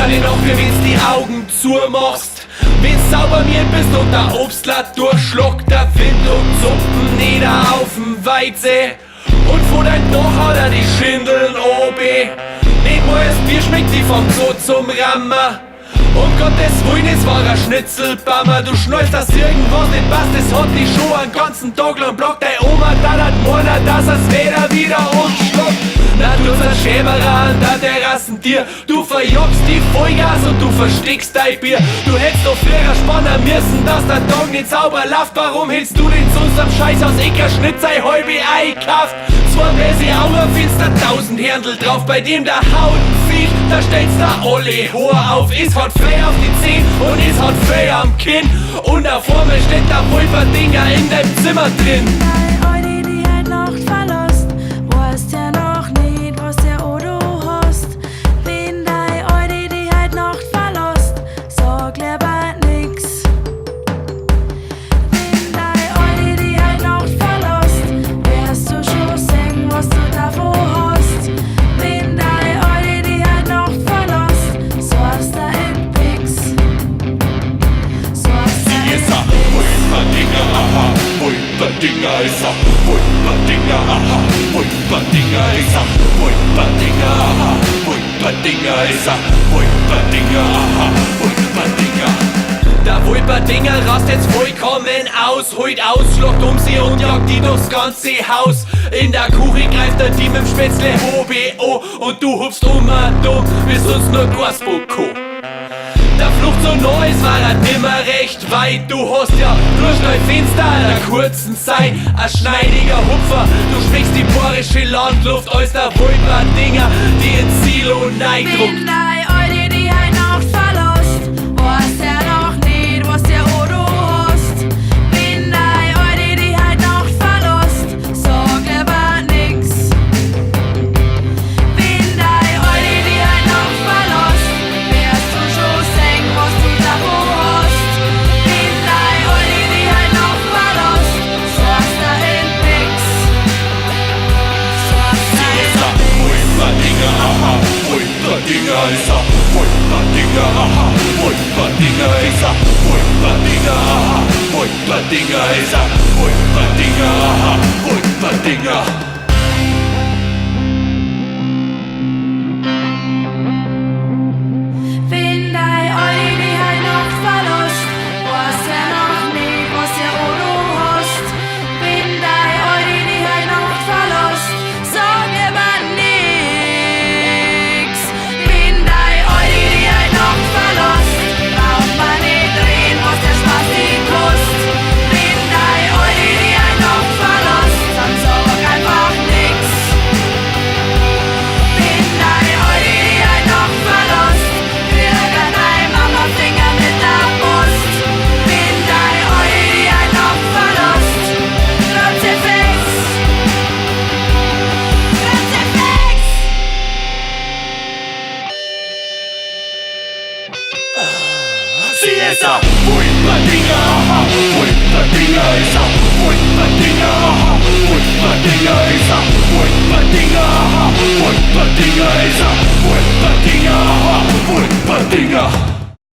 kann ich noch, wenn's die Augen zumachst. Wenn's sauber mir bist und der Obstlatt durchschluckt, der Wind und Suppen nieder auf'm Weize. Und von dein Dach hat er die Schindeln oben. Nicht mal das Bier schmeckt die vom Zoo zum Rammer. Um Gottes Willen, es war ein Schnitzelbammer. Du schnallst, dass irgendwas nicht passt, das hat dich schon einen ganzen Tag lang blockt. Deine Oma, dann hat Mona, dass es wieder umschluckt. Na, du ein Schämerer an der Terrassentier. Du verjagst die Vollgas und du verstickst dein Bier. Du hättest doch früher spannen müssen, dass der Tag nicht sauber läuft. Warum hältst du den sonst am Scheiß aus Eckerschnitt sei halbe einkauft? Zwar bläse Auer, findest da 1000 Händel drauf, bei dem der Hautenviech, da stellst da alle Hoher auf. Es hat frei auf die Zehen und es hat frei am Kinn. Und da vor mir steht der Pulverdinger in deinem Zimmer drin. Deine Eide, die halt Nacht verlässt, weißt ja noch nicht, was der Odo hast. Wenn deine Eide, die halt Nacht verlässt, sag lieber nix. Wenn deine Eide, die halt Nacht verlässt, wirst du schon sehen, was du davon hast. Wenn deine Eide, die halt Nacht verlässt, sagst du in Pix. Sie ist a Pulverdinger, aha, Pulverdinger ist a Pulverdinger, aha, Pulverdinger ist a Pulverdinger, aha, Pulverdinger ist a Pulverdinger, aha, Pulverdinger. Der Pulverdinger rast jetzt vollkommen aus, holt aus, schluckt um sie und jagt die durchs ganze Haus. In der Kuche greift der Team im Spätzle Hobe an und du hupst dumm, bis uns nur Glasboko. Der Flucht so neu, es war nimmer recht weit. Du hast ja durch dein Fenster in der kurzen Zeit ein schneidiger Hupfer. Du schmeckst die bohrische Landluft als der Pulverdinger, die ins Silo neidruckt. Wenn deine Eide, die halt Nacht verlässt, weißt ja noch nicht, was der Odo hast. Wenn deine Eide, die halt Nacht verlässt, sag lieber nix. Wenn deine Eide, die halt Nacht verlässt, wirst du schon sehen, was du davon hast. Wenn deine Eide, die halt Nacht verlässt, sagst du in nix. Sagst du Sie ist a Pulverdinger, aha, Pulverdinger ist a Pulverdinger, aha, Pulverdinger ist a Pulverdinger, aha, Pulverdinger ist a Pulverdinger, aha, Pulverdinger. Wenn deine Eide, die halt Nacht verlässt, weißt ja noch nicht, was der Odo hast. Wenn deine Eide, die halt Nacht verlässt, sag lieber nix. Wenn deine Eide, die halt Nacht verlässt, braucht man nicht reden, was der Spaß nicht kostet. Wenn deine Eide, die halt Nacht verlässt, dann sag einfach nix. Wenn deine Eide, die halt Nacht verlässt, kriegt deine Mama Finger mit der Post. Wenn deine Eide, die halt Nacht verlässt, Kruzifix. Kruzifix. Sie ist a Pulverdinger, aha, Pulverdinger ist a Pulverdinger, aha, Pulverdinger ist a Pulverdinger, aha, Pulverdinger ist a Pulverdinger, aha, Pulverdinger.